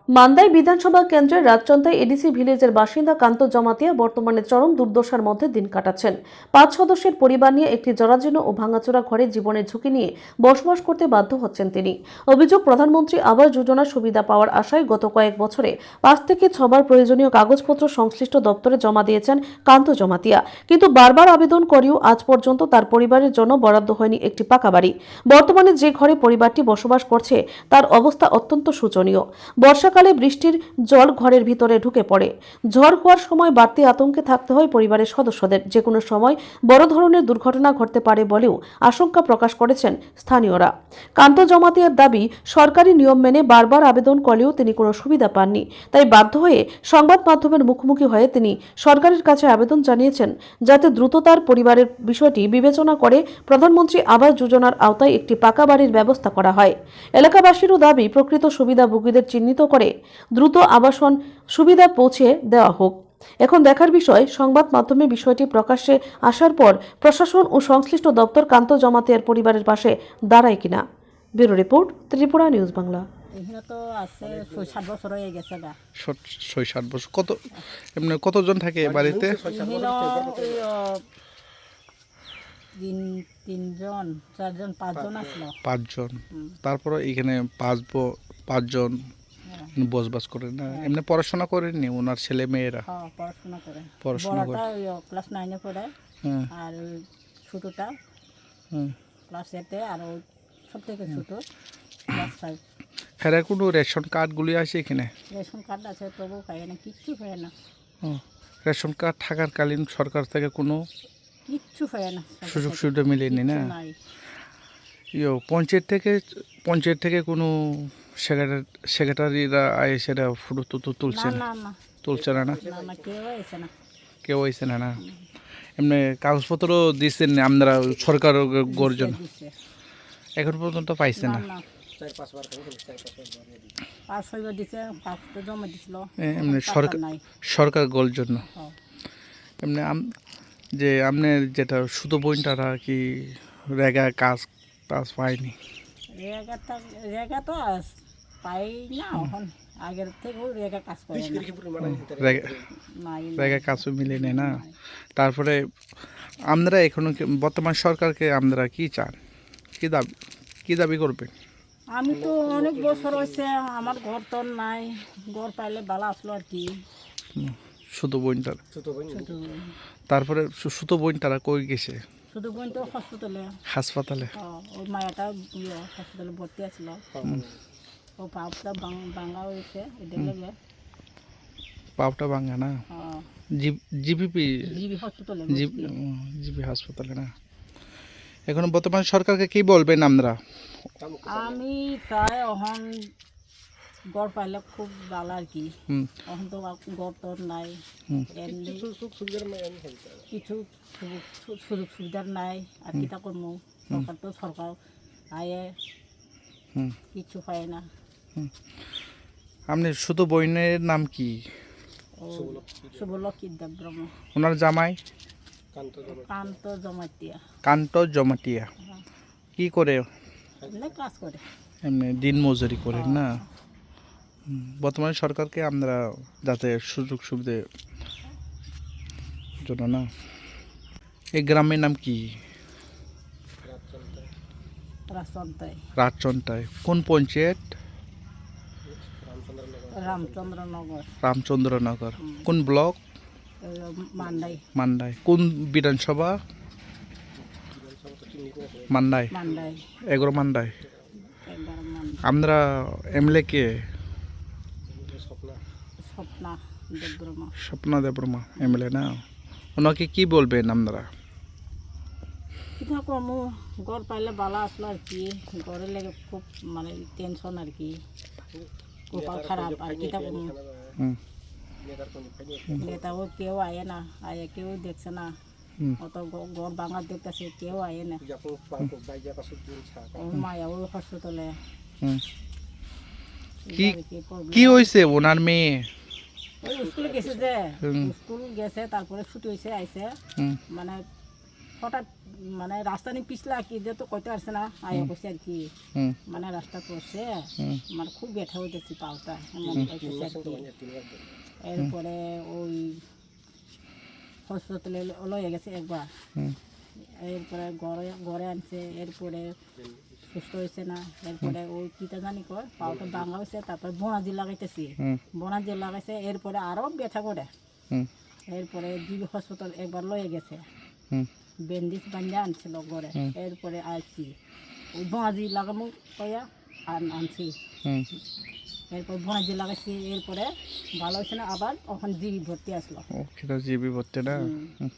মান্দাই বিধানসভা কেন্দ্রের রাজচন্দাই এডিসি ভিলেজের বাসিন্দা কান্ত জমাতিয়া বর্তমানে চরম দুর্দশার মধ্যে দিন কাটাচ্ছেন। 5 সদস্যের পরিবার নিয়ে একটি জরাজীর্ণ ও ভাঙাচোরা ঘরে জীবনের ঝুঁকি নিয়ে বসবাস করতে বাধ্য হচ্ছেন তিনি। অভিযোগ, প্রধানমন্ত্রী আবাস যোজনার সুবিধা পাওয়ার আশায় গত কয়েক বছরে 5 থেকে 6 বার প্রয়োজনীয় কাগজপত্র সংশ্লিষ্ট দপ্তরে জমা দিয়েছেন কান্ত জমাতিয়া, কিন্তু বারবার আবেদন করেও আজ পর্যন্ত তার পরিবারের জন্য বরাদ্দ হয়নি একটি পাকা বাড়ি। বর্তমানে যে ঘরে পরিবারটি বসবাস করছে তার অবস্থা অত্যন্ত শোচনীয়। বর্ষাকালে বৃষ্টির জল ঘরের ভিতরে ঢুকে পড়ে। ঝড় হওয়ার সময় বাড়তি আতঙ্কে থাকতে হয় পরিবারের সদস্যদের। যে কোনো সময় বড় ধরনের দুর্ঘটনা ঘটতে পারে বলেও আশঙ্কা প্রকাশ করেছেন স্থানীয়রা। কান্ত জমাতিয়ার দাবি, সরকারি নিয়ম মেনে বারবার আবেদন করলেও তিনি কোনো সুবিধা পাননি। তাই বাধ্য হয়ে সংবাদ মাধ্যমের মুখোমুখি হয়ে তিনি সরকারের কাছে আবেদন জানিয়েছেন যাতে দ্রুত তার পরিবারের বিষয়টি বিবেচনা করে প্রধানমন্ত্রী আবাস যোজনার আওতায় একটি পাকা বাড়ির ব্যবস্থা করা হয়। এলাকাবাসীরও দাবি, প্রকৃত সুবিধাভোগীদের চিহ্নিত করে দ্রুত আবাসন সুবিধা পৌঁছে দেওয়া হোক। এখন দেখার বিষয়, সংবাদ মাধ্যমে বিষয়টি প্রকাশ্যে আসার পর প্রশাসন ও সংশ্লিষ্ট দপ্তর কান্ত জমাতিয়ার পরিবারের পাশে দাঁড়ায় কিনা। Bureau report, Tripura news Bangla. এখানে তো আছে 6-7 বছর হয়ে গেছে গা। 6-7 বছর। এমনি কতজন থাকে বাড়িতে? তিনজন, 4জন, 5জন আসলো। 5জন। তারপরে এখানে 5জন বসবাস করে না। এমনি পড়াশোনা করেননি ওনার ছেলে মেয়েরা? হ্যাঁ, পড়াশোনা করে। পড়াশোনা করে। বড়টা ক্লাস 9-এ পড়ে, আর ছোটটা ক্লাস 8-এ, আর সব থেকে ছোট ক্লাস 5। হ্যাঁ, কোনো রেশন কার্ডগুলি আছে এখানে? রেশন কার্ড আছে, তবু পায় না, কিচ্ছু পায় না। রেশন কার্ড থাকাকালীন সরকার থেকে কোনো কিচ্ছু পায় না, সুযোগ সুবিধা মিলেনি না? নাই। পঞ্চায়েত থেকে কোনো সেক্রেটারিরা সেটা ফটো তুলছে না? তুলছে না? কেউ আইসে না? এমনি কাগজপত্র দিচ্ছেন আপনারা সরকার গর্জন? এখন পর্যন্ত পাইছে না? এমনি সরকার গোল জন্য এমনি যে আপনার যেটা সুতো বইনটারা কি রেগা কাজ টাজ পায়নি? রেগা তো পাই না, এখন আগের থেকেও রেগা কাজ করে রেগা কাজও মিলে নেই না। তারপরে আপনারা এখনো বর্তমান সরকারকে আপনারা কি চান, কি দাবি করবেন? আমি তো অনেক বছর হয়েছে, আমার ঘর তো নাই, ঘর পাইলে ভালো আসলো আর কি। সুতো বইনটার তারপরে সুতো বইনটারা কই গেছে? শুধু বোন তো হাসপাতালে, ওই মায়াটা হাসপাতালে ভর্তি আছিল। ও পাপটা ভাঙা হয়েছে, এদের লেগে পাপটা ভাঙা না? জিবি হাসপাতালে না? এখন বর্তমান সরকারকে কি বলবেন আপনারা? আমি চাই এখন গড় পাইলে খুব ভালো আর কি। এখন তো গড় তো নাই, কিছু সুযোগ সুবিধার নাই, আর কিতা করবো। সরকার আয়ে কিছু পায় না। আপনি শুধু বইনের নাম কি? শুভলক্ষী দেবব্রহ্ম। ওনার জামাই? কান্ত জমাতিয়া। কি করে? কাজ করে, এমনি দিন মজুরি করেন না? বর্তমানে সরকারকে আমরা যাতে সুযোগ সুবিধা জন্য না। এই গ্রামের নাম কি? রাজচন্দাই। কোন পঞ্চায়েত? রামচন্দ্রনগর। কোন ব্লক? মান্দাই। কোন বিধানসভা? মান্দাই। 11 মান্দাই। আমরা এমএলএ কে? স্বপ্না দেববর্মা এমএলএ না? ওনাকে কি বলবেন আপনারা? কিতা কমু, ঘর পাইলে ভালো আসলো আর কি। ঘরে লেগে খুব মানে টেনশন আর কি, কপাল খারাপ। আর কিতা কমু, নেতাও কেউ আয়ে না, কেউ দেখছে না। অত ঘর ভাঙা দেখতেছে, কেউ আয়ে না। মায়াও হাসপাতালে। কি হয়েছে ওনার মেয়ে? স্কুল গেছে, তারপরে ছুটি হয়েছে, আইসে মানে হঠাৎ মানে রাস্তা নিয়ে পিছলা কি দিয়ে তো কইতে পারছে না আয়া কইছে আর কি হুম মানে রাস্তা পড়ছে হুম আমার খুব ব্যথা হইতেছে পাওটা এমন হইতেছে আর কি এরপরে ওই হসপিটালে লয়ে গেছে একবার হুম এরপরে ঘরে ঘরে আনছে এরপরে সুস্থ হয়েছে না এরপরে ওই কিটা জানি কয় পাওটা ভাঙা হয়েছে তারপরে বোনাজি লাগাইতেছি হুম বোনাজি লাগাইছে এরপরে আরও ব্যথা করে হুম এরপরে জিবি হসপিটাল একবার লয়ে গেছে হুম ব্যান্ডেজ বান্ধা আনছিল ঘরে হুম। এরপরে আনছি ওই বোনাজি লাগানো কয়া আনছি হুম এরপর বোনাজি লাগাইছি এরপরে ভালো হয়েছে না আবার ওখানে জিবি ভর্তি আসলো ও সেটা জিবি ভর্তি না হুম। হুম